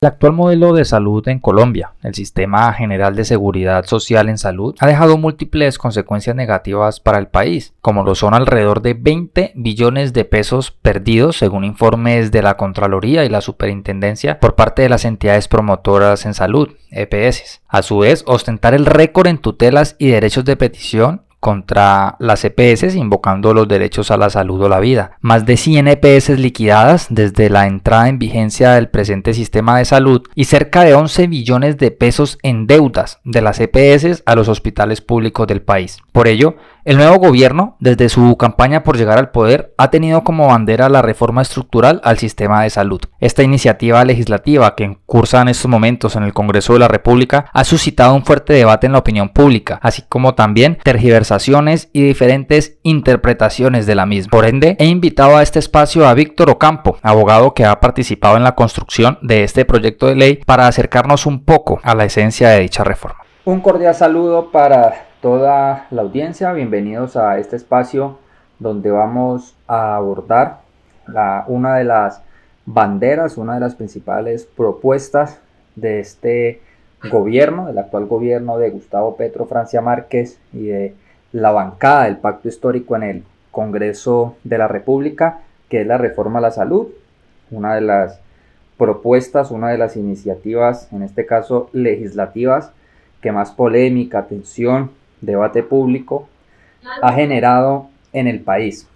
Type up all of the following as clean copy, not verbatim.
El actual modelo de salud en Colombia, el Sistema General de Seguridad Social en Salud, ha dejado múltiples consecuencias negativas para el país, como lo son alrededor de 20 billones de pesos perdidos según informes de la Contraloría y la Superintendencia por parte de las entidades promotoras en salud, EPS. A su vez, ostentar el récord en tutelas y derechos de petición contra las EPS, invocando los derechos a la salud o la vida. Más de 100 EPS liquidadas desde la entrada en vigencia del presente sistema de salud y cerca de 11 billones de pesos en deudas de las EPS a los hospitales públicos del país. Por ello, el nuevo gobierno, desde su campaña por llegar al poder, ha tenido como bandera la reforma estructural al sistema de salud. Esta iniciativa legislativa que cursa en estos momentos en el Congreso de la República ha suscitado un fuerte debate en la opinión pública, así como también tergiversaciones y diferentes interpretaciones de la misma. Por ende, he invitado a este espacio a Víctor Ocampo, abogado que ha participado en la construcción de este proyecto de ley, para acercarnos un poco a la esencia de dicha reforma. Un cordial saludo para toda la audiencia, bienvenidos a este espacio donde vamos a abordar una de las banderas, una de las principales propuestas de este gobierno, del actual gobierno de Gustavo Petro Francia Márquez y de la bancada del Pacto Histórico en el Congreso de la República, que es la reforma a la salud, una de las propuestas, una de las iniciativas, en este caso legislativas, que más polémica, tensión, debate público ha generado en el país.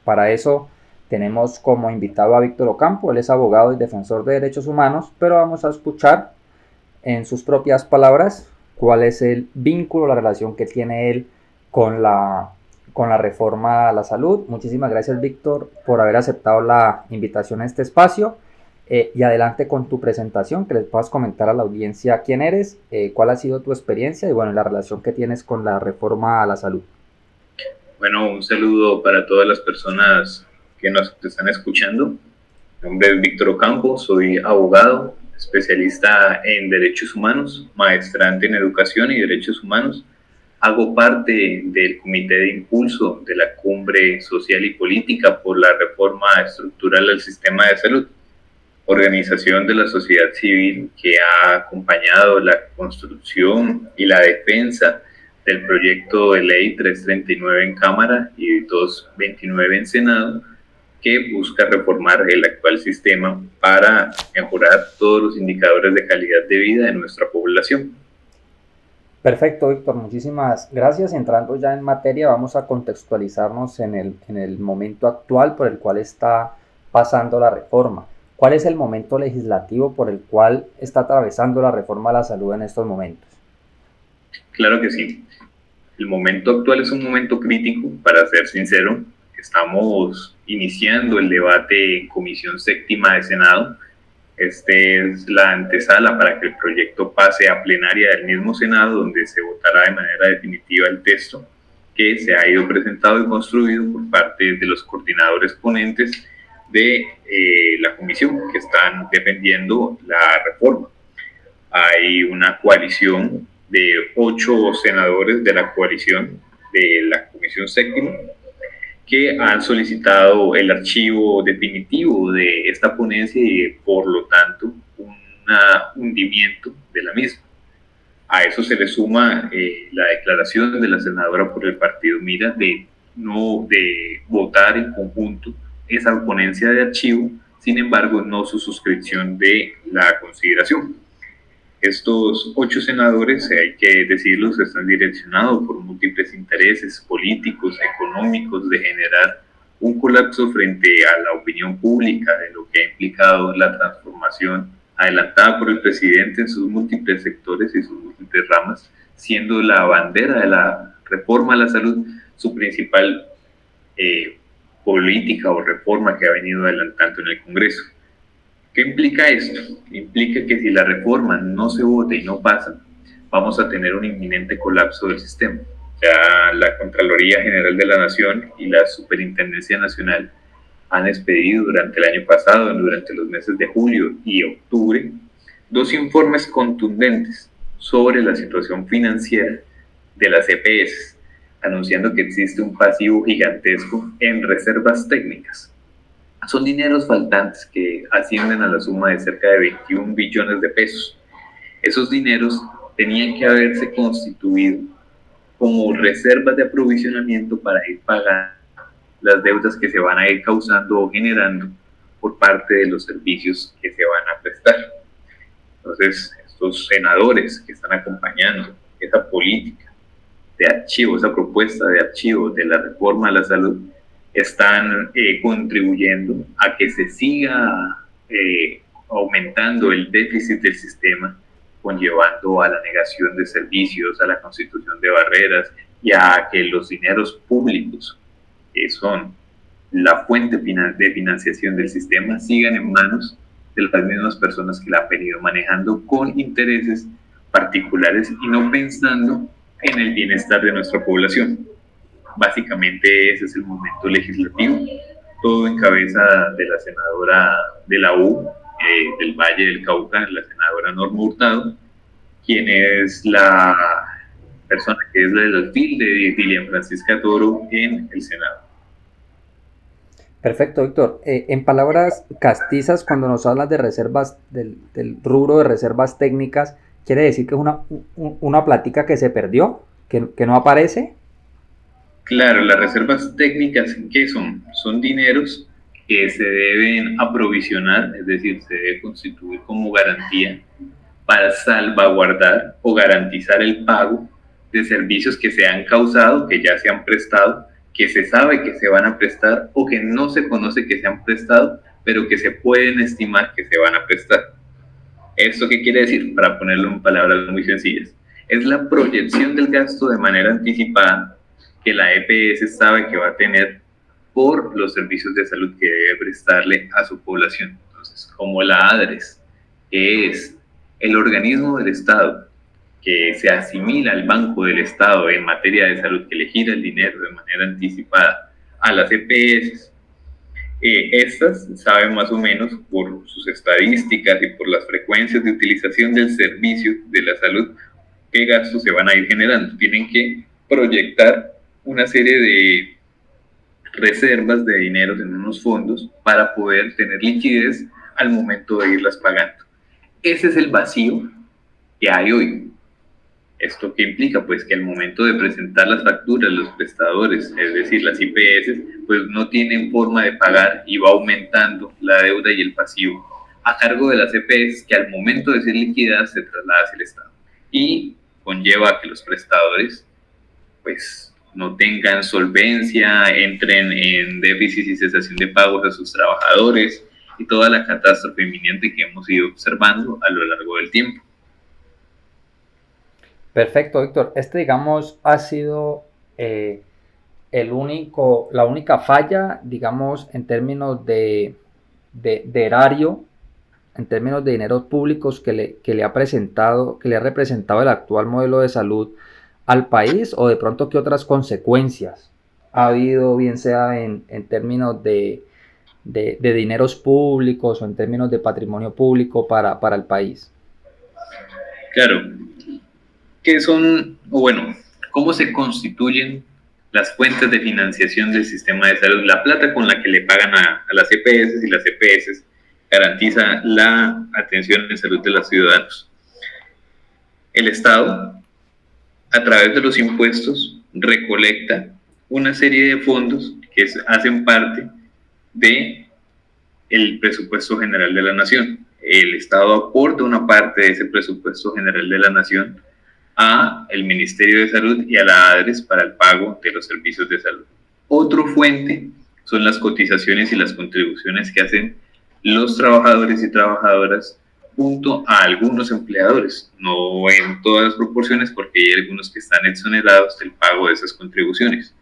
Para eso tenemos como invitado a Víctor Ocampo. Él es abogado y defensor de derechos humanos, pero vamos a escuchar en sus propias palabras cuál es el vínculo, la relación que tiene él con la reforma a la salud. Muchísimas gracias, Víctor, por haber aceptado la invitación a este espacio. Y adelante con tu presentación, que les puedas comentar a la audiencia quién eres, cuál ha sido tu experiencia y bueno, la relación que tienes con la reforma a la salud. Bueno, un saludo para todas las personas que nos están escuchando. Mi nombre es Víctor Ocampo, soy abogado, especialista en derechos humanos, maestrante en educación y derechos humanos. Hago parte del comité de impulso de la Cumbre Social y Política por la Reforma Estructural al Sistema de Salud, organización de la sociedad civil que ha acompañado la construcción y la defensa del proyecto de ley 339 en Cámara y 229 en Senado, que busca reformar el actual sistema para mejorar todos los indicadores de calidad de vida de nuestra población. Perfecto, Víctor, muchísimas gracias. Entrando ya en materia, vamos a contextualizarnos en el momento actual por el cual está pasando la reforma. ¿Cuál es el momento legislativo por el cual está atravesando la reforma a la salud en estos momentos? Claro que sí. El momento actual es un momento crítico, para ser sincero. Estamos iniciando el debate en Comisión Séptima de Senado. Esta es la antesala para que el proyecto pase a plenaria del mismo Senado, donde se votará de manera definitiva el texto que se ha ido presentado y construido por parte de los coordinadores ponentes de la comisión que están defendiendo la reforma. Hay una coalición de 8 senadores de la coalición de la Comisión Séptima que han solicitado el archivo definitivo de esta ponencia y por lo tanto un hundimiento de la misma. A eso se le suma la declaración de la senadora por el partido Mira de votar en conjunto esa ponencia de archivo, sin embargo no su suscripción de la consideración. Estos 8 senadores, hay que decirlo, están direccionados por múltiples intereses políticos, económicos, de generar un colapso frente a la opinión pública de lo que ha implicado la transformación adelantada por el presidente en sus múltiples sectores y sus múltiples ramas, siendo la bandera de la reforma a la salud su principal política o reforma que ha venido adelantando en el Congreso. ¿Qué implica esto? Implica que si la reforma no se vota y no pasa, vamos a tener un inminente colapso del sistema. Ya la Contraloría General de la Nación y la Superintendencia Nacional han expedido durante el año pasado, durante los meses de julio y octubre, 2 informes contundentes sobre la situación financiera de las EPS, anunciando que existe un pasivo gigantesco en reservas técnicas. Son dineros faltantes que ascienden a la suma de cerca de 21 billones de pesos. Esos dineros tenían que haberse constituido como reservas de aprovisionamiento para ir pagando las deudas que se van a ir causando o generando por parte de los servicios que se van a prestar. Entonces, estos senadores que están acompañando esa política de archivo, esa propuesta de archivo de la reforma a la salud, están contribuyendo a que se siga aumentando el déficit del sistema, conllevando a la negación de servicios, a la constitución de barreras y a que los dineros públicos, que son la fuente de financiación del sistema, sigan en manos de las mismas personas que la han venido manejando con intereses particulares y no pensando en el bienestar de nuestra población. Básicamente ese es el momento legislativo, todo en cabeza de la senadora de la U, del Valle del Cauca, la senadora Norma Hurtado, quien es la persona que es el alfil de Dilian Francisca Toro en el Senado. Perfecto, Víctor. En palabras castizas, cuando nos hablas de reservas, del rubro de reservas técnicas, ¿quiere decir que es una plática que se perdió, que no aparece? Claro, las reservas técnicas, ¿qué son? Son dineros que se deben aprovisionar, es decir, se debe constituir como garantía para salvaguardar o garantizar el pago de servicios que se han causado, que ya se han prestado, que se sabe que se van a prestar o que no se conoce que se han prestado, pero que se pueden estimar que se van a prestar. ¿Esto qué quiere decir? Para ponerlo en palabras muy sencillas, es la proyección del gasto de manera anticipada que la EPS sabe que va a tener por los servicios de salud que debe prestarle a su población. Entonces, como la ADRES, que es el organismo del Estado que se asimila al Banco del Estado en materia de salud, que le gira el dinero de manera anticipada a las EPS, estas saben más o menos por sus estadísticas y por las frecuencias de utilización del servicio de la salud qué gastos se van a ir generando. Tienen que proyectar una serie de reservas de dinero en unos fondos para poder tener liquidez al momento de irlas pagando. Ese es el vacío que hay hoy. ¿Esto qué implica? Pues que al momento de presentar las facturas, los prestadores, es decir, las IPS, pues no tienen forma de pagar y va aumentando la deuda y el pasivo a cargo de las EPS, que al momento de ser liquidadas se traslada hacia el Estado. Y conlleva a que los prestadores pues no tengan solvencia, entren en déficit y cesación de pagos a sus trabajadores y toda la catástrofe inminente que hemos ido observando a lo largo del tiempo. Perfecto, Víctor. Digamos, ha sido la única falla, digamos, en términos de erario, en términos de dineros públicos que le ha representado el actual modelo de salud al país, o de pronto qué otras consecuencias ha habido, bien sea en términos de dineros públicos o en términos de patrimonio público para el país. Claro. ¿Qué son, o bueno, cómo se constituyen las fuentes de financiación del sistema de salud? La plata con la que le pagan a las EPS, y las EPS garantiza la atención en salud de los ciudadanos. El Estado, a través de los impuestos, recolecta una serie de fondos que hacen parte del presupuesto general de la nación. El Estado aporta una parte de ese presupuesto general de la nación a el Ministerio de Salud y a la ADRES para el pago de los servicios de salud. Otra fuente son las cotizaciones y las contribuciones que hacen los trabajadores y trabajadoras junto a algunos empleadores, no en todas las proporciones porque hay algunos que están exonerados del pago de esas contribuciones.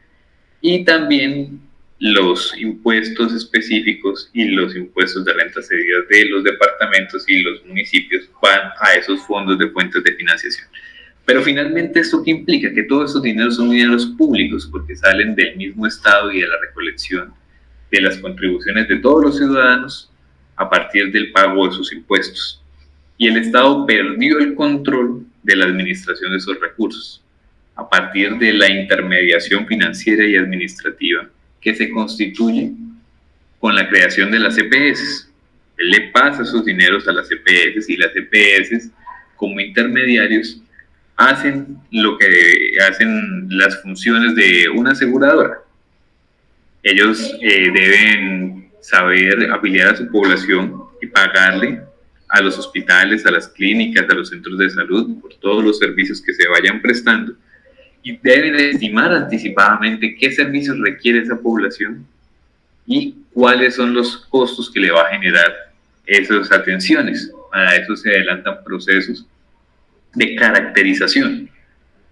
Y también los impuestos específicos y los impuestos de rentas cedidas de los departamentos y los municipios van a esos fondos de fuentes de financiación. Pero finalmente, ¿esto qué implica? Que todos estos dineros son dineros públicos porque salen del mismo Estado y de la recolección de las contribuciones de todos los ciudadanos a partir del pago de sus impuestos. Y el Estado perdió el control de la administración de esos recursos a partir de la intermediación financiera y administrativa que se constituye con la creación de las EPS. Él le pasa sus dineros a las EPS y las EPS, como intermediarios, hacen lo que hacen las funciones de una aseguradora. Ellos deben saber afiliar a su población y pagarle a los hospitales, a las clínicas, a los centros de salud por todos los servicios que se vayan prestando, y deben estimar anticipadamente qué servicios requiere esa población y cuáles son los costos que le va a generar esas atenciones. Para eso se adelantan procesos de caracterización,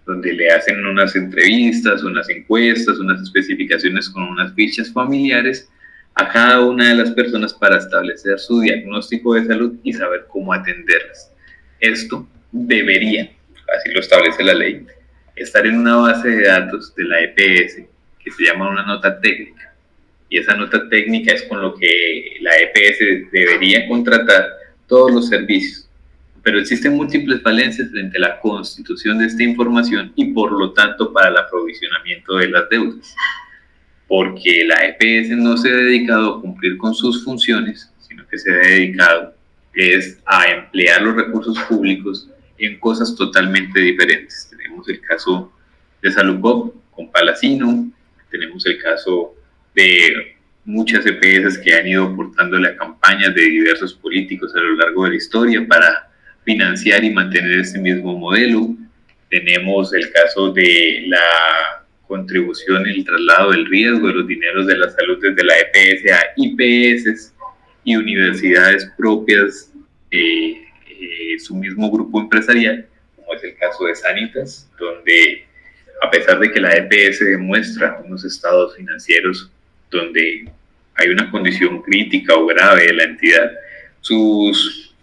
donde le hacen unas entrevistas, unas encuestas, unas especificaciones con unas fichas familiares a cada una de las personas para establecer su diagnóstico de salud y saber cómo atenderlas. Esto debería, así lo establece la ley, estar en una base de datos de la EPS que se llama una nota técnica. Y esa nota técnica es con lo que la EPS debería contratar todos los servicios. Pero existen múltiples falencias frente a la constitución de esta información y por lo tanto para el aprovisionamiento de las deudas. Porque la EPS no se ha dedicado a cumplir con sus funciones, sino que se ha dedicado a emplear los recursos públicos en cosas totalmente diferentes. Tenemos el caso de Saludbob con Palacino, tenemos el caso de muchas EPS que han ido aportándole a campañas de diversos políticos a lo largo de la historia para financiar y mantener este mismo modelo. Tenemos el caso de la contribución y el traslado del riesgo de los dineros de la salud desde la EPS a IPS y universidades propias de su mismo grupo empresarial, como es el caso de Sanitas, donde a pesar de que la EPS demuestra unos estados financieros donde hay una condición crítica o grave de la entidad, sus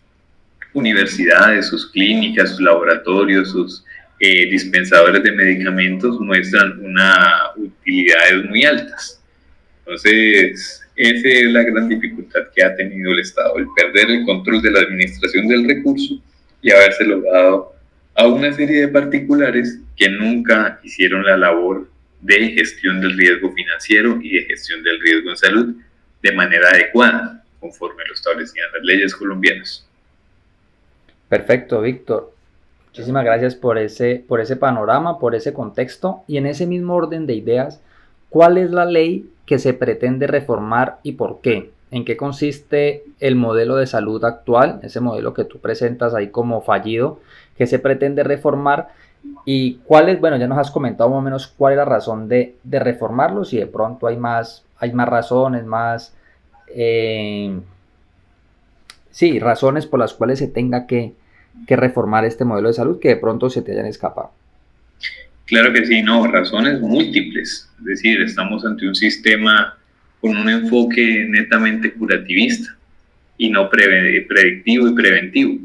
universidades, sus clínicas, sus laboratorios, sus dispensadores de medicamentos muestran unas utilidades muy altas. Entonces, esa es la gran dificultad que ha tenido el Estado, el perder el control de la administración del recurso y habérselo dado a una serie de particulares que nunca hicieron la labor de gestión del riesgo financiero y de gestión del riesgo en salud de manera adecuada, conforme lo establecían las leyes colombianas. Perfecto, Víctor. Muchísimas gracias por ese panorama, por ese contexto. Y en ese mismo orden de ideas, ¿cuál es la ley que se pretende reformar y por qué? ¿En qué consiste el modelo de salud actual, ese modelo que tú presentas ahí como fallido, que se pretende reformar? ¿Y cuál es, bueno, ya nos has comentado más o menos cuál es la razón de reformarlo, si de pronto hay más razones, razones por las cuales se tenga que reformar este modelo de salud que de pronto se te hayan escapado? Claro que sí, no, razones múltiples. Es decir, estamos ante un sistema con un enfoque netamente curativista y no predictivo y preventivo.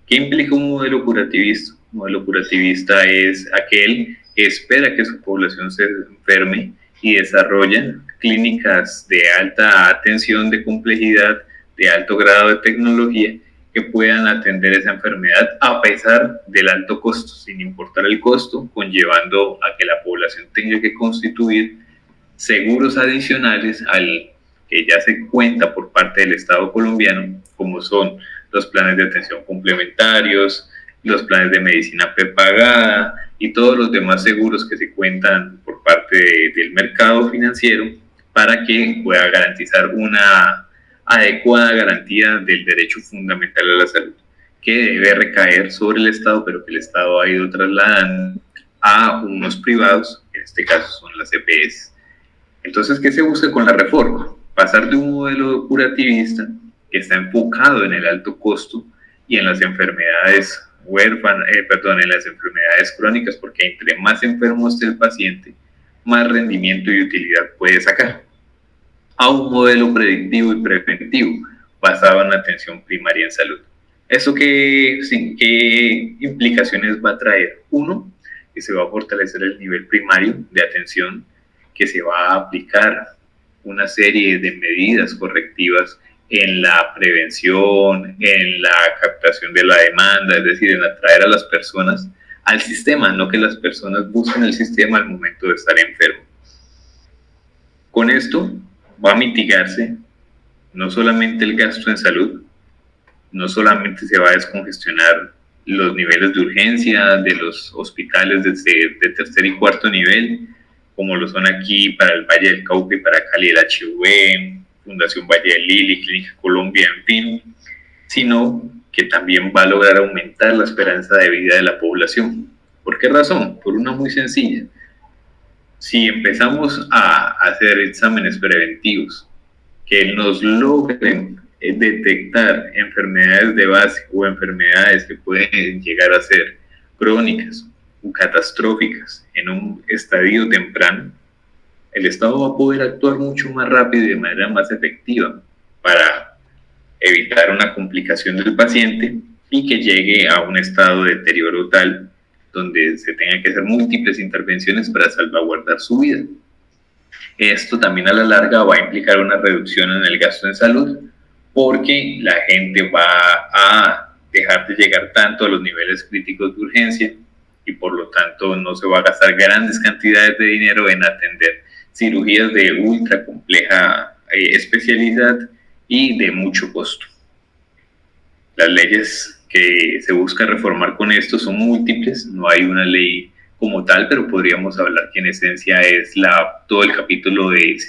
¿Qué implica un modelo curativista? Un modelo curativista es aquel que espera que su población se enferme y desarrolla clínicas de alta atención, de complejidad, de alto grado de tecnología, que puedan atender esa enfermedad a pesar del alto costo, sin importar el costo, conllevando a que la población tenga que constituir seguros adicionales al que ya se cuenta por parte del Estado colombiano, como son los planes de atención complementarios, los planes de medicina prepagada y todos los demás seguros que se cuentan por parte del mercado financiero para que pueda garantizar una adecuada garantía del derecho fundamental a la salud, que debe recaer sobre el Estado, pero que el Estado ha ido trasladando a unos privados, en este caso son las EPS. Entonces, ¿qué se busca con la reforma? Pasar de un modelo curativista que está enfocado en el alto costo y en las enfermedades en las enfermedades crónicas, porque entre más enfermo esté el paciente, más rendimiento y utilidad puede sacar, a un modelo predictivo y preventivo basado en la atención primaria en salud. ¿Eso qué implicaciones va a traer? Uno, que se va a fortalecer el nivel primario de atención, que se va a aplicar una serie de medidas correctivas en la prevención, en la captación de la demanda, es decir, en atraer a las personas al sistema, no que las personas busquen el sistema al momento de estar enfermo. Con esto va a mitigarse no solamente el gasto en salud, no solamente se va a descongestionar los niveles de urgencia de los hospitales de tercer y cuarto nivel, como lo son aquí para el Valle del Cauca y para Cali el HV, Fundación Valle del Lili, Clínica Colombia, en fin, sino que también va a lograr aumentar la esperanza de vida de la población. ¿Por qué razón? Por una muy sencilla. Si empezamos a hacer exámenes preventivos que nos logren detectar enfermedades de base o enfermedades que pueden llegar a ser crónicas o catastróficas en un estadio temprano, el Estado va a poder actuar mucho más rápido y de manera más efectiva para evitar una complicación del paciente y que llegue a un estado de deterioro tal donde se tengan que hacer múltiples intervenciones para salvaguardar su vida. Esto también a la larga va a implicar una reducción en el gasto en salud, porque la gente va a dejar de llegar tanto a los niveles críticos de urgencia y por lo tanto no se va a gastar grandes cantidades de dinero en atender cirugías de ultra compleja especialidad y de mucho costo. Las leyes que se busca reformar con esto son múltiples, no hay una ley como tal, pero podríamos hablar que en esencia es todo el capítulo del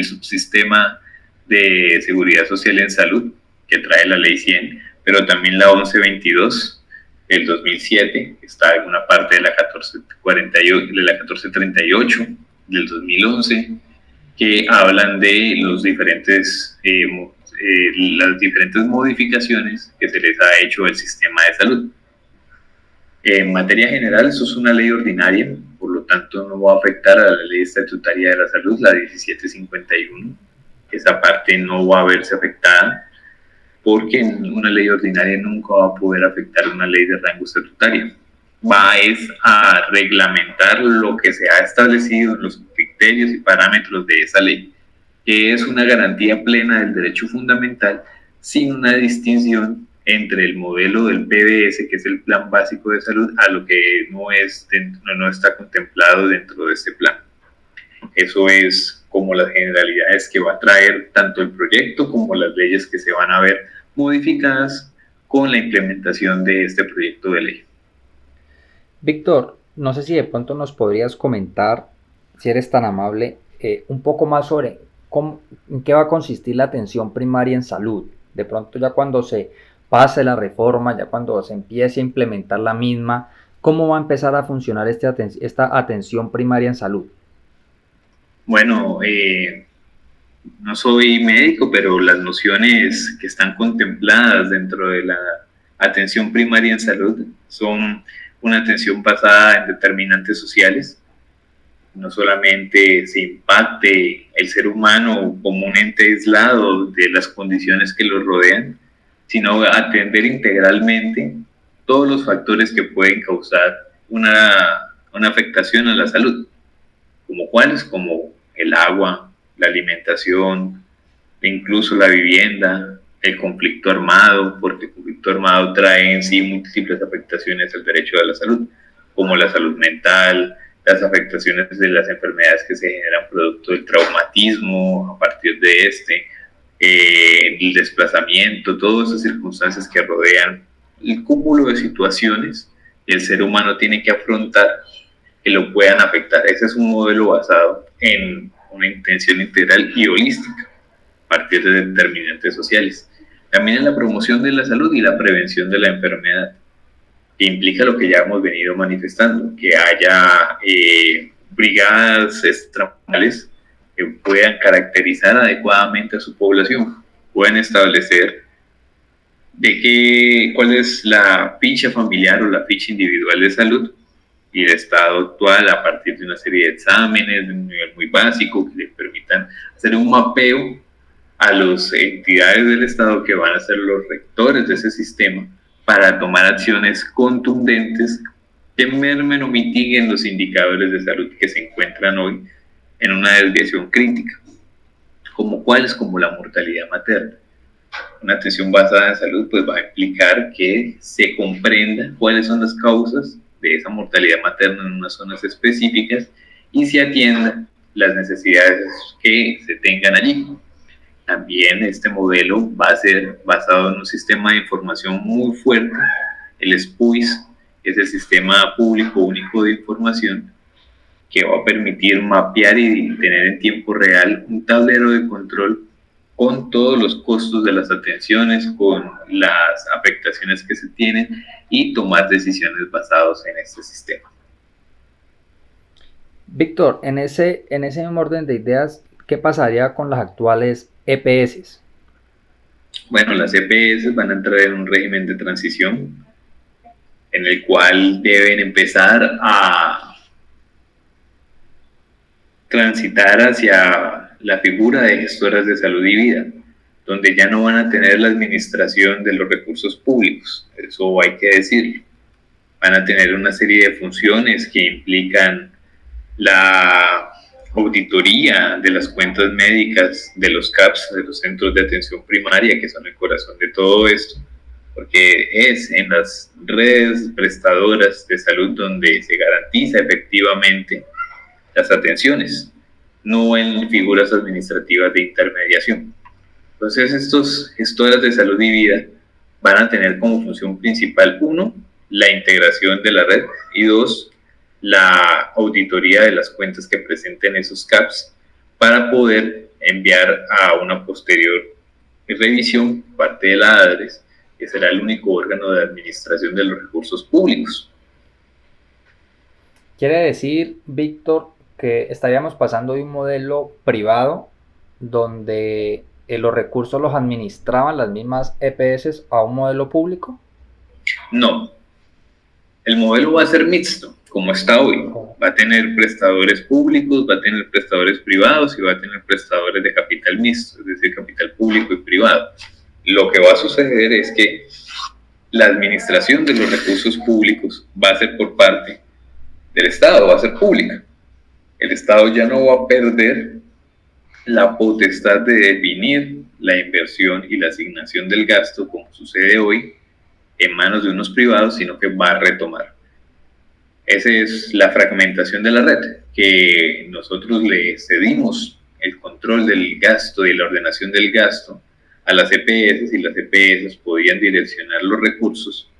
subsistema de seguridad social en salud que trae la ley 100, pero también la 1122 del 2007, está en una parte de la 1438 del 2011, que hablan de las diferentes modificaciones que se les ha hecho al sistema de salud. En materia general, eso es una ley ordinaria, por lo tanto no va a afectar a la ley estatutaria de la salud, la 1751. Esa parte no va a verse afectada, porque una ley ordinaria nunca va a poder afectar una ley de rango estatutario. Va a reglamentar lo que se ha establecido en los criterios y parámetros de esa ley, que es una garantía plena del derecho fundamental, sin una distinción entre el modelo del PBS, que es el Plan Básico de Salud, a lo que no está contemplado dentro de este plan. Eso es como las generalidades que va a traer tanto el proyecto como las leyes que se van a ver modificadas con la implementación de este proyecto de ley. Víctor, no sé si de pronto nos podrías comentar, si eres tan amable, un poco más sobre en qué va a consistir la atención primaria en salud. De pronto ya cuando se pase la reforma, ya cuando se empiece a implementar la misma, ¿cómo va a empezar a funcionar esta atención primaria en salud? Bueno, no soy médico, pero las nociones que están contempladas dentro de la atención primaria en salud son una atención basada en determinantes sociales. No solamente se impacte el ser humano como un ente aislado de las condiciones que lo rodean, sino atender integralmente todos los factores que pueden causar una afectación a la salud, como cuáles, como el agua, la alimentación, incluso la vivienda, el conflicto armado, porque el conflicto armado trae en sí múltiples afectaciones al derecho a la salud, como la salud mental, las afectaciones de las enfermedades que se generan producto del traumatismo a partir de el desplazamiento, todas esas circunstancias que rodean el cúmulo de situaciones que el ser humano tiene que afrontar que lo puedan afectar. Ese es un modelo basado en una intención integral y holística a partir de determinantes sociales. También en la promoción de la salud y la prevención de la enfermedad, que implica lo que ya hemos venido manifestando, que haya brigadas extramurales que puedan caracterizar adecuadamente a su población, pueden establecer cuál es la ficha familiar o la ficha individual de salud y el estado actual a partir de una serie de exámenes de un nivel muy básico que le permitan hacer un mapeo a las entidades del Estado que van a ser los rectores de ese sistema para tomar acciones contundentes que mermen o mitiguen los indicadores de salud que se encuentran hoy en una desviación crítica, como cuáles, como la mortalidad materna. Una atención basada en salud pues va a implicar que se comprenda cuáles son las causas de esa mortalidad materna en unas zonas específicas y se atienda las necesidades que se tengan allí. También este modelo va a ser basado en un sistema de información muy fuerte, el SPUIS, que es el Sistema Público Único de Información, que va a permitir mapear y tener en tiempo real un tablero de control con todos los costos de las atenciones, con las afectaciones que se tienen y tomar decisiones basadas en este sistema. Víctor, en ese mismo orden de ideas, ¿qué pasaría con las actuales EPS? Bueno, las EPS van a entrar en un régimen de transición en el cual deben empezar a transitar hacia la figura de gestoras de salud y vida, donde ya no van a tener la administración de los recursos públicos, eso hay que decirlo. Van a tener una serie de funciones que implican la auditoría de las cuentas médicas, de los CAPS, de los centros de atención primaria, que son el corazón de todo esto, porque es en las redes prestadoras de salud donde se garantiza efectivamente las atenciones, no en figuras administrativas de intermediación. Entonces, estos gestoras de salud y vida van a tener como función principal, uno, la integración de la red, y dos, la auditoría de las cuentas que presenten esos CAPS para poder enviar a una posterior revisión parte de la ADRES, que será el único órgano de administración de los recursos públicos. Quiere decir, Víctor, que estaríamos pasando de un modelo privado donde los recursos los administraban las mismas EPS a un modelo público. No, el modelo va a ser mixto, como está hoy. Va a tener prestadores públicos, va a tener prestadores privados y va a tener prestadores de capital mixto, es decir, capital público y privado. Lo que va a suceder es que la administración de los recursos públicos va a ser por parte del Estado, va a ser pública. El Estado ya no va a perder la potestad de definir la inversión y la asignación del gasto, como sucede hoy, en manos de unos privados, sino que va a retomar. Esa es la fragmentación de la red, que nosotros le cedimos el control del gasto y la ordenación del gasto a las EPS, y las EPS podían direccionar los recursos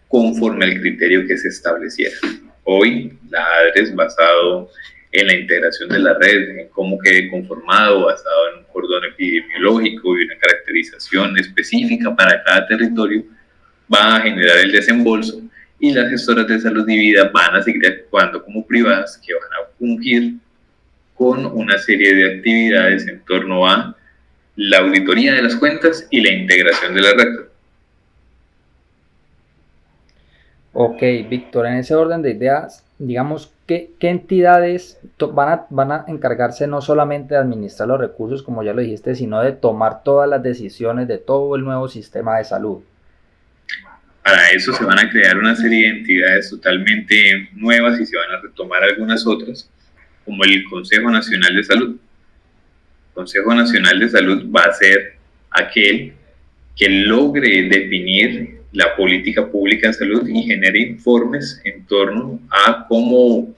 conforme al criterio que se estableciera. Hoy, la ADRES, basado en la integración de la red, en cómo quede conformado, basado en un cordón epidemiológico y una caracterización específica para cada territorio, va a generar el desembolso, y las gestoras de salud y vida van a seguir actuando como privadas, que van a fungir con una serie de actividades en torno a la auditoría de las cuentas y la integración de la red. Ok, Víctor, en ese orden de ideas, digamos, ¿qué entidades van a encargarse no solamente de administrar los recursos, como ya lo dijiste, sino de tomar todas las decisiones de todo el nuevo sistema de salud? Para eso se van a crear una serie de entidades totalmente nuevas y se van a retomar algunas otras, como el Consejo Nacional de Salud. El Consejo Nacional de Salud va a ser aquel que logre definir la política pública en salud y genere informes en torno a cómo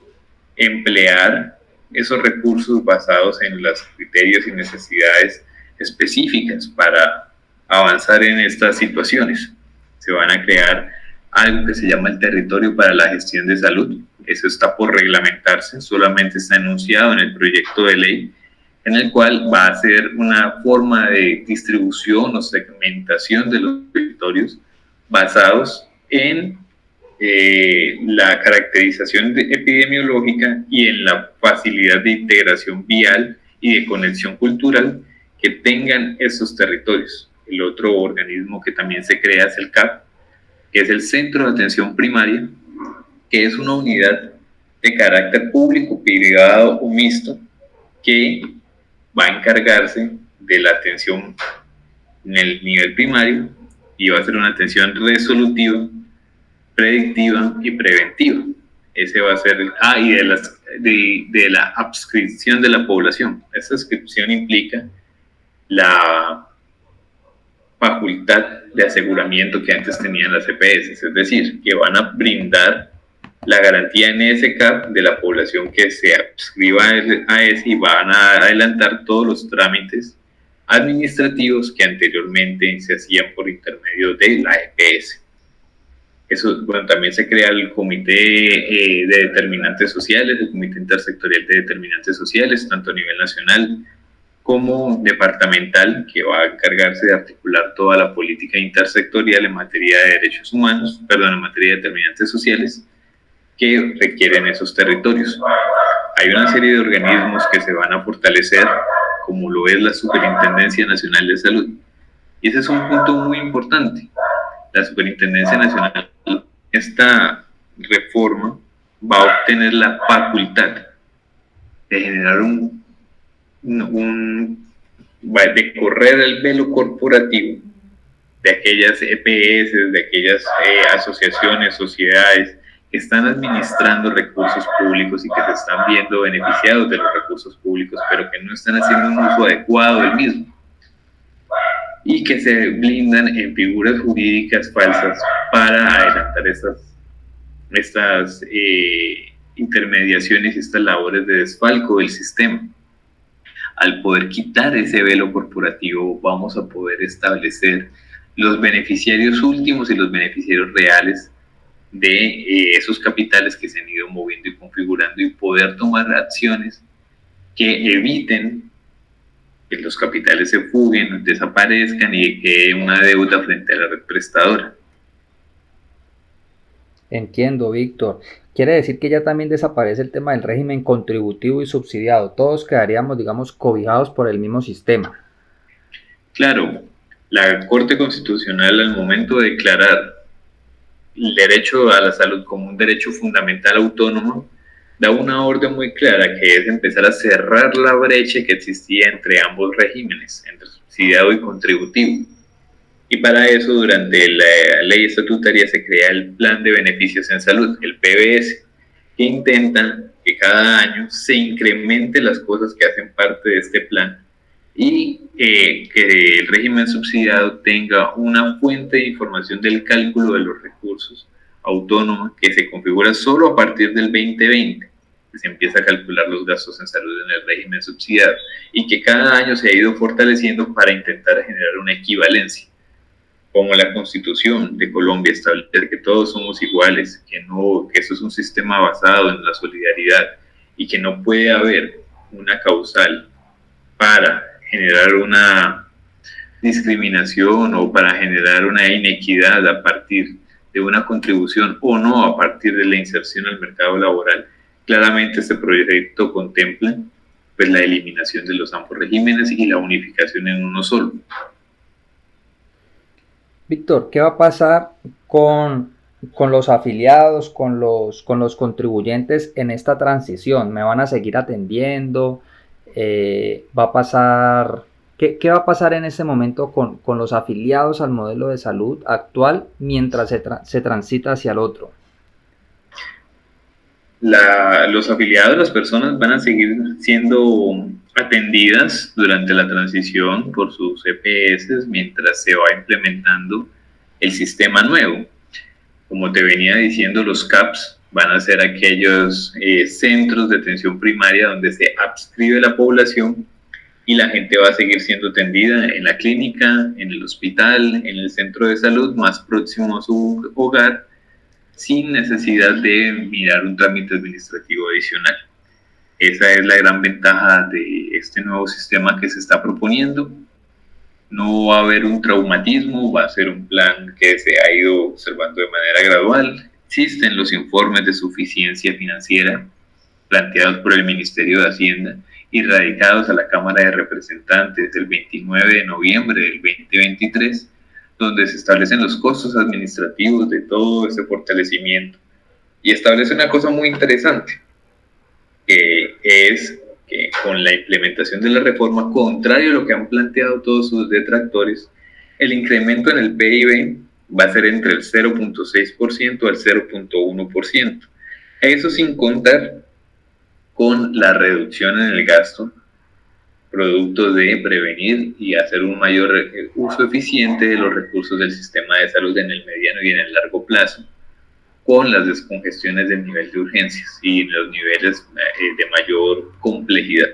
emplear esos recursos basados en los criterios y necesidades específicas para avanzar en estas situaciones. Se van a crear algo que se llama el Territorio para la Gestión de Salud. Eso está por reglamentarse, solamente está enunciado en el proyecto de ley, en el cual va a ser una forma de distribución o segmentación de los territorios basados en la caracterización epidemiológica y en la facilidad de integración vial y de conexión cultural que tengan esos territorios. El otro organismo que también se crea es el CAP, que es el Centro de Atención Primaria, que es una unidad de carácter público, privado o mixto, que va a encargarse de la atención en el nivel primario y va a ser una atención resolutiva, predictiva y preventiva. Ese va a ser de la adscripción de la población. Esa adscripción implica la facultad de aseguramiento que antes tenían las EPS, es decir, que van a brindar la garantía en ese CAP de la población que se adscriba a ese y van a adelantar todos los trámites administrativos que anteriormente se hacían por intermedio de la EPS. Eso, bueno, también se crea el Comité de Determinantes Sociales, el Comité Intersectorial de Determinantes Sociales, tanto a nivel nacional como departamental, que va a encargarse de articular toda la política intersectorial en materia de derechos humanos, en materia de determinantes sociales que requieren esos territorios. Hay una serie de organismos que se van a fortalecer, como lo es la Superintendencia Nacional de Salud. Y ese es un punto muy importante. La Superintendencia Nacional, esta reforma va a obtener la facultad de generar de correr el velo corporativo de aquellas EPS, de aquellas asociaciones, sociedades que están administrando recursos públicos y que se están viendo beneficiados de los recursos públicos, pero que no están haciendo un uso adecuado del mismo, y que se blindan en figuras jurídicas falsas para adelantar estas intermediaciones y estas labores de desfalco del sistema. Al poder quitar ese velo corporativo, vamos a poder establecer los beneficiarios últimos y los beneficiarios reales de esos capitales que se han ido moviendo y configurando, y poder tomar acciones que eviten que los capitales se fuguen, desaparezcan y que una deuda frente a la red prestadora. Entiendo, Víctor. Quiere decir que ya también desaparece el tema del régimen contributivo y subsidiado. Todos quedaríamos, digamos, cobijados por el mismo sistema. Claro, la Corte Constitucional, al momento de declarar el derecho a la salud como un derecho fundamental autónomo, da una orden muy clara, que es empezar a cerrar la brecha que existía entre ambos regímenes, entre subsidiado y contributivo. Y para eso, durante la ley estatutaria se crea el Plan de Beneficios en Salud, el PBS, que intenta que cada año se incremente las cosas que hacen parte de este plan, y que el régimen subsidiado tenga una fuente de información del cálculo de los recursos autónoma que se configura solo a partir del 2020, que se empieza a calcular los gastos en salud en el régimen subsidiado, y que cada año se ha ido fortaleciendo para intentar generar una equivalencia. Como la Constitución de Colombia establece que todos somos iguales, que eso es un sistema basado en la solidaridad y que no puede haber una causal para generar una discriminación o para generar una inequidad a partir de una contribución o no a partir de la inserción al mercado laboral. Claramente este proyecto contempla pues la eliminación de los ambos regímenes y la unificación en uno solo. Víctor, ¿qué va a pasar con los afiliados, con los contribuyentes en esta transición? ¿Me van a seguir atendiendo? ¿Va a pasar? ¿Qué va a pasar en ese momento con los afiliados al modelo de salud actual mientras se transita hacia el otro? Los afiliados, las personas van a seguir siendo atendidas durante la transición por sus EPS mientras se va implementando el sistema nuevo. Como te venía diciendo, los CAPS van a ser aquellos centros de atención primaria donde se adscribe la población y la gente va a seguir siendo atendida en la clínica, en el hospital, en el centro de salud más próximo a su hogar, sin necesidad de mirar un trámite administrativo adicional. Esa es la gran ventaja de este nuevo sistema que se está proponiendo. No va a haber un traumatismo, va a ser un plan que se ha ido observando de manera gradual. Existen los informes de suficiencia financiera planteados por el Ministerio de Hacienda y radicados a la Cámara de Representantes el 29 de noviembre del 2023, donde se establecen los costos administrativos de todo ese fortalecimiento. Y establece una cosa muy interesante, que es que con la implementación de la reforma, contrario a lo que han planteado todos sus detractores, el incremento en el PIB va a ser entre el 0.6% al 0.1%. Eso sin contar con la reducción en el gasto, producto de prevenir y hacer un mayor uso eficiente de los recursos del sistema de salud en el mediano y en el largo plazo, con las descongestiones del nivel de urgencias y los niveles de mayor complejidad.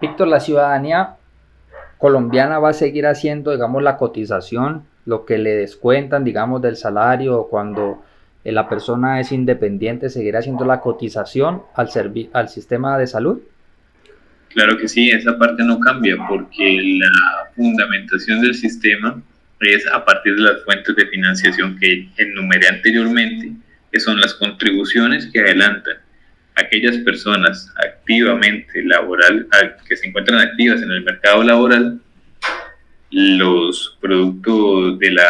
Víctor, la ciudadanía colombiana va a seguir haciendo, digamos, la cotización, lo que le descuentan, digamos, del salario cuando la persona es independiente, seguirá haciendo la cotización al sistema de salud? Claro que sí, esa parte no cambia porque la fundamentación del sistema es a partir de las fuentes de financiación que enumeré anteriormente, que son las contribuciones que adelantan aquellas personas activamente que se encuentran activas en el mercado laboral, los productos del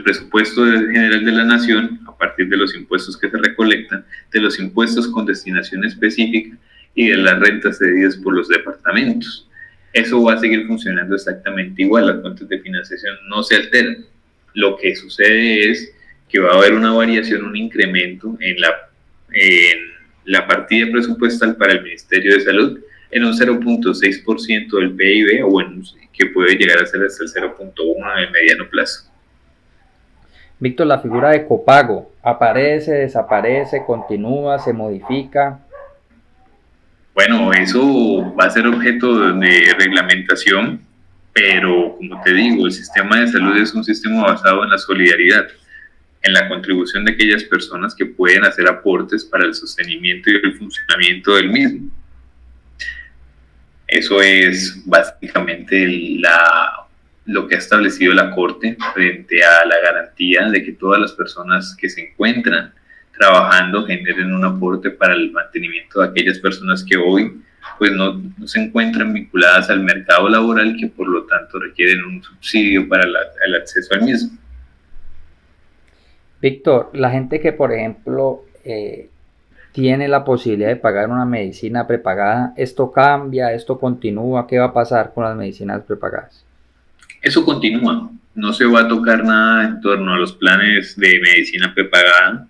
presupuesto general de la nación, a partir de los impuestos que se recolectan, de los impuestos con destinación específica y de las rentas cedidas por los departamentos. Eso va a seguir funcionando exactamente igual, las fuentes de financiación no se alteran. Lo que sucede es que va a haber una variación, un incremento en la partida presupuestal para el Ministerio de Salud en un 0.6% del PIB, o bueno, que puede llegar a ser hasta el 0.1% en el mediano plazo. Víctor, la figura de copago, ¿aparece, desaparece, continúa, se modifica? Bueno, eso va a ser objeto de reglamentación, pero como te digo, el sistema de salud es un sistema basado en la solidaridad, en la contribución de aquellas personas que pueden hacer aportes para el sostenimiento y el funcionamiento del mismo. Eso es básicamente lo que ha establecido la Corte frente a la garantía de que todas las personas que se encuentran trabajando generen un aporte para el mantenimiento de aquellas personas que hoy pues no se encuentran vinculadas al mercado laboral, que por lo tanto requieren un subsidio para el acceso al mismo. Víctor, la gente que por ejemplo tiene la posibilidad de pagar una medicina prepagada, ¿esto cambia? ¿Esto continúa? ¿Qué va a pasar con las medicinas prepagadas? Eso continúa, no se va a tocar nada en torno a los planes de medicina prepagada.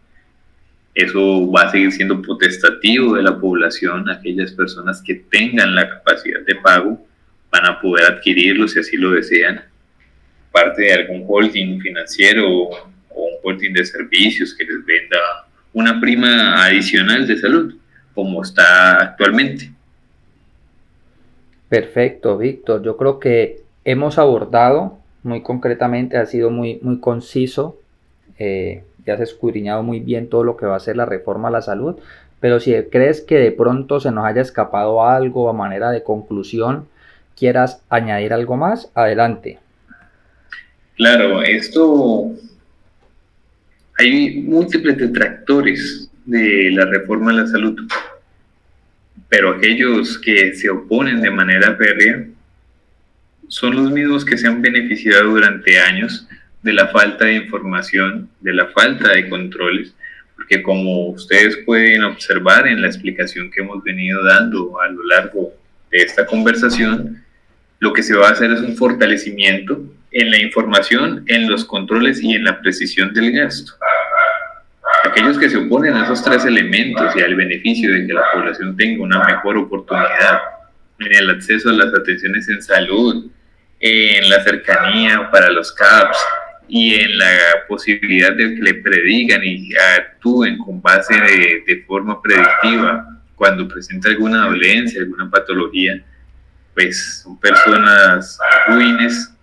Eso va a seguir siendo potestativo de la población. Aquellas personas que tengan la capacidad de pago van a poder adquirirlo si así lo desean, parte de algún holding financiero o un holding de servicios que les venda una prima adicional de salud, como está actualmente. Perfecto, Víctor. Yo creo que hemos abordado muy concretamente, ha sido muy conciso. Ya has escudriñado muy bien todo lo que va a ser la reforma a la salud, pero si crees que de pronto se nos haya escapado algo a manera de conclusión, quieras añadir algo más, adelante. Claro, hay múltiples detractores de la reforma a la salud, pero aquellos que se oponen de manera férrea son los mismos que se han beneficiado durante años de la falta de información, de la falta de controles, porque como ustedes pueden observar en la explicación que hemos venido dando a lo largo de esta conversación, lo que se va a hacer es un fortalecimiento en la información, en los controles y en la precisión del gasto. Aquellos que se oponen a esos tres elementos y al beneficio de que la población tenga una mejor oportunidad en el acceso a las atenciones en salud, en la cercanía para los CAPS, y en la posibilidad de que le predigan y actúen con base de forma predictiva cuando presenta alguna dolencia, alguna patología, pues son personas ruines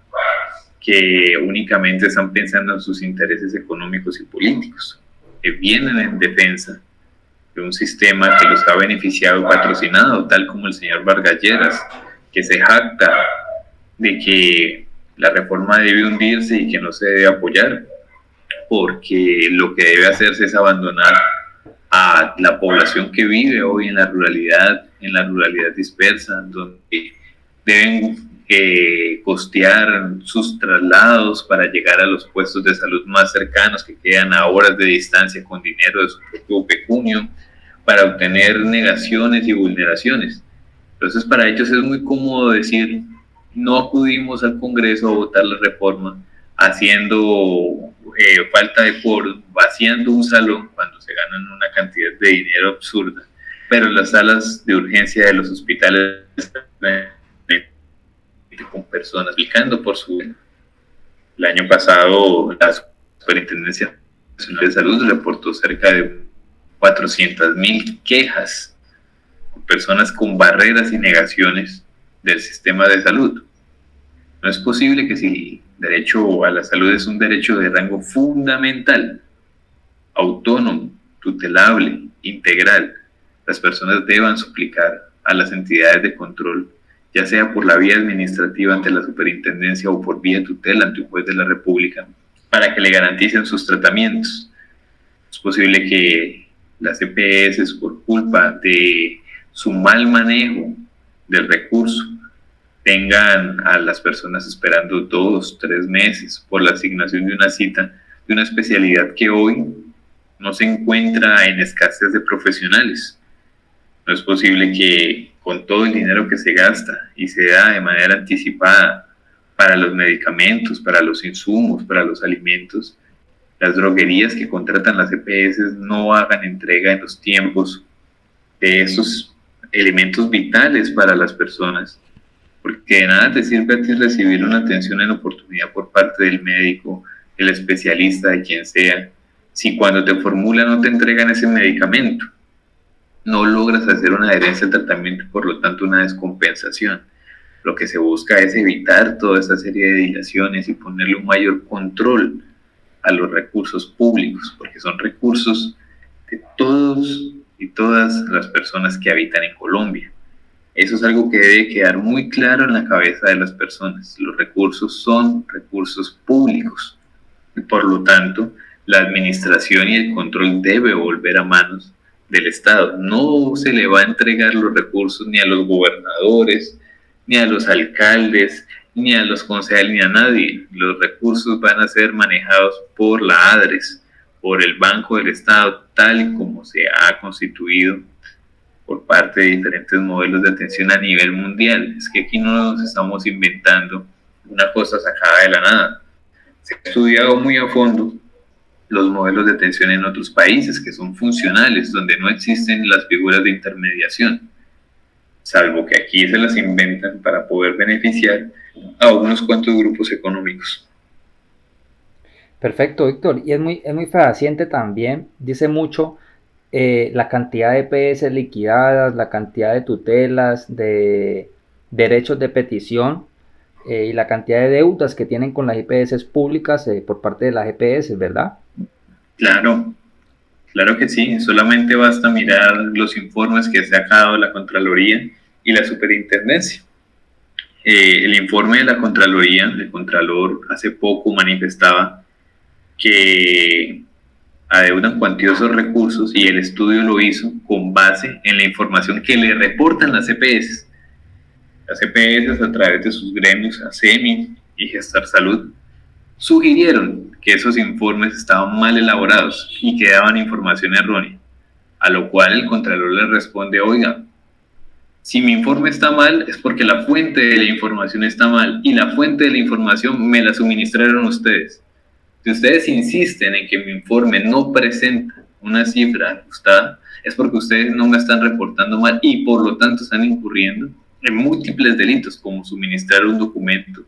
que únicamente están pensando en sus intereses económicos y políticos, que vienen en defensa de un sistema que los ha beneficiado y patrocinado, tal como el señor Vargas Lleras, que se jacta de que la reforma debe hundirse y que no se debe apoyar, porque lo que debe hacerse es abandonar a la población que vive hoy en la ruralidad dispersa, donde deben costear sus traslados para llegar a los puestos de salud más cercanos que quedan a horas de distancia con dinero de su propio pecunio, para obtener negaciones y vulneraciones. Entonces para ellos es muy cómodo decir: no acudimos al Congreso a votar la reforma, haciendo falta de quórum, vaciando un salón cuando se ganan una cantidad de dinero absurda, pero las salas de urgencia de los hospitales con personas aplicando por su... El año pasado la Superintendencia Nacional de Salud reportó cerca de 400,000 quejas con personas con barreras y negaciones del sistema de salud. No es posible que si el derecho a la salud es un derecho de rango fundamental, autónomo, tutelable, integral, las personas deban suplicar a las entidades de control, ya sea por la vía administrativa ante la superintendencia o por vía tutela ante un juez de la República, para que le garanticen sus tratamientos. Es posible que las EPS, por culpa de su mal manejo del recurso, tengan a las personas esperando 2, 3 meses por la asignación de una cita de una especialidad que hoy no se encuentra en escasez de profesionales. No es posible que con todo el dinero que se gasta y se da de manera anticipada para los medicamentos, para los insumos, para los alimentos, las droguerías que contratan las EPS no hagan entrega en los tiempos de esos elementos vitales para las personas, porque de nada te sirve a ti recibir una atención en oportunidad por parte del médico, el especialista, de quien sea, si cuando te formulan no te entregan ese medicamento. No logras hacer una adherencia al tratamiento, por lo tanto una descompensación. Lo que se busca es evitar toda esa serie de dilaciones y ponerle un mayor control a los recursos públicos, porque son recursos de todos y todas las personas que habitan en Colombia. Eso es algo que debe quedar muy claro en la cabeza de las personas. Los recursos son recursos públicos y por lo tanto la administración y el control debe volver a manos del Estado. No se le va a entregar los recursos ni a los gobernadores, ni a los alcaldes, ni a los concejales, ni a nadie. Los recursos van a ser manejados por la ADRES, por el Banco del Estado, tal y como se ha constituido por parte de diferentes modelos de atención a nivel mundial. Es que aquí no nos estamos inventando una cosa sacada de la nada. Se ha estudiado muy a fondo los modelos de atención en otros países que son funcionales, donde no existen las figuras de intermediación, salvo que aquí se las inventan para poder beneficiar a unos cuantos grupos económicos. Perfecto, Víctor. Y es muy fehaciente también, dice mucho la cantidad de EPS liquidadas, la cantidad de tutelas, de derechos de petición y la cantidad de deudas que tienen con las EPS públicas por parte de las EPS, ¿verdad? Claro, claro que sí. Solamente basta mirar los informes que se ha sacado la Contraloría y la Superintendencia. El informe de la Contraloría, el Contralor hace poco manifestaba que adeudan cuantiosos recursos y el estudio lo hizo con base en la información que le reportan las EPS. Las EPS, a través de sus gremios, ASEMI y Gestar Salud, sugirieron que esos informes estaban mal elaborados y que daban información errónea, a lo cual el Contralor le responde: oiga, si mi informe está mal es porque la fuente de la información está mal y la fuente de la información me la suministraron ustedes. Si ustedes insisten en que mi informe no presenta una cifra ajustada, es porque ustedes no me están reportando mal y por lo tanto están incurriendo en múltiples delitos, como suministrar un documento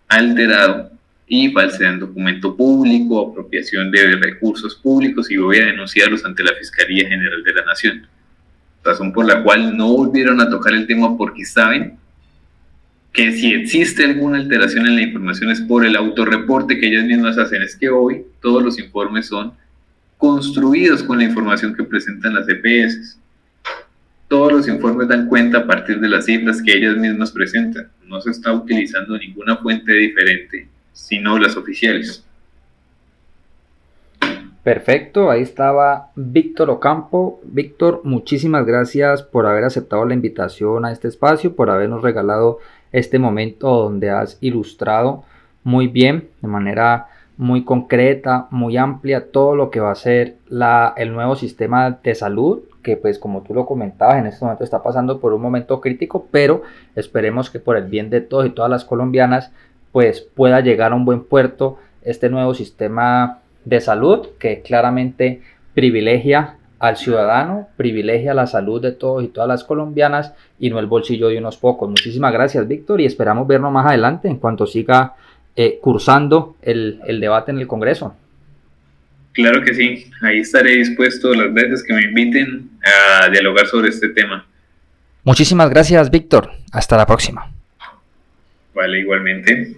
alterado y falsedad en documento público, apropiación de recursos públicos, y voy a denunciarlos ante la Fiscalía General de la Nación. Razón por la cual no volvieron a tocar el tema, porque saben que si existe alguna alteración en la información es por el autorreporte que ellas mismas hacen. Es que hoy todos los informes son construidos con la información que presentan las EPS. Todos los informes dan cuenta a partir de las cifras que ellas mismas presentan. No se está utilizando ninguna fuente diferente, sino las oficiales. Perfecto, ahí estaba Víctor Ocampo. Víctor, muchísimas gracias por haber aceptado la invitación a este espacio, por habernos regalado este momento donde has ilustrado muy bien, de manera muy concreta, muy amplia, todo lo que va a ser el nuevo sistema de salud, que pues como tú lo comentabas, en este momento está pasando por un momento crítico, pero esperemos que por el bien de todos y todas las colombianas pues pueda llegar a un buen puerto este nuevo sistema de salud, que claramente privilegia al ciudadano, privilegia la salud de todos y todas las colombianas y no el bolsillo de unos pocos. Muchísimas gracias, Víctor, y esperamos vernos más adelante en cuanto siga cursando el debate en el Congreso. Claro que sí, ahí estaré dispuesto las veces que me inviten a dialogar sobre este tema. Muchísimas gracias, Víctor. Hasta la próxima. Vale, igualmente.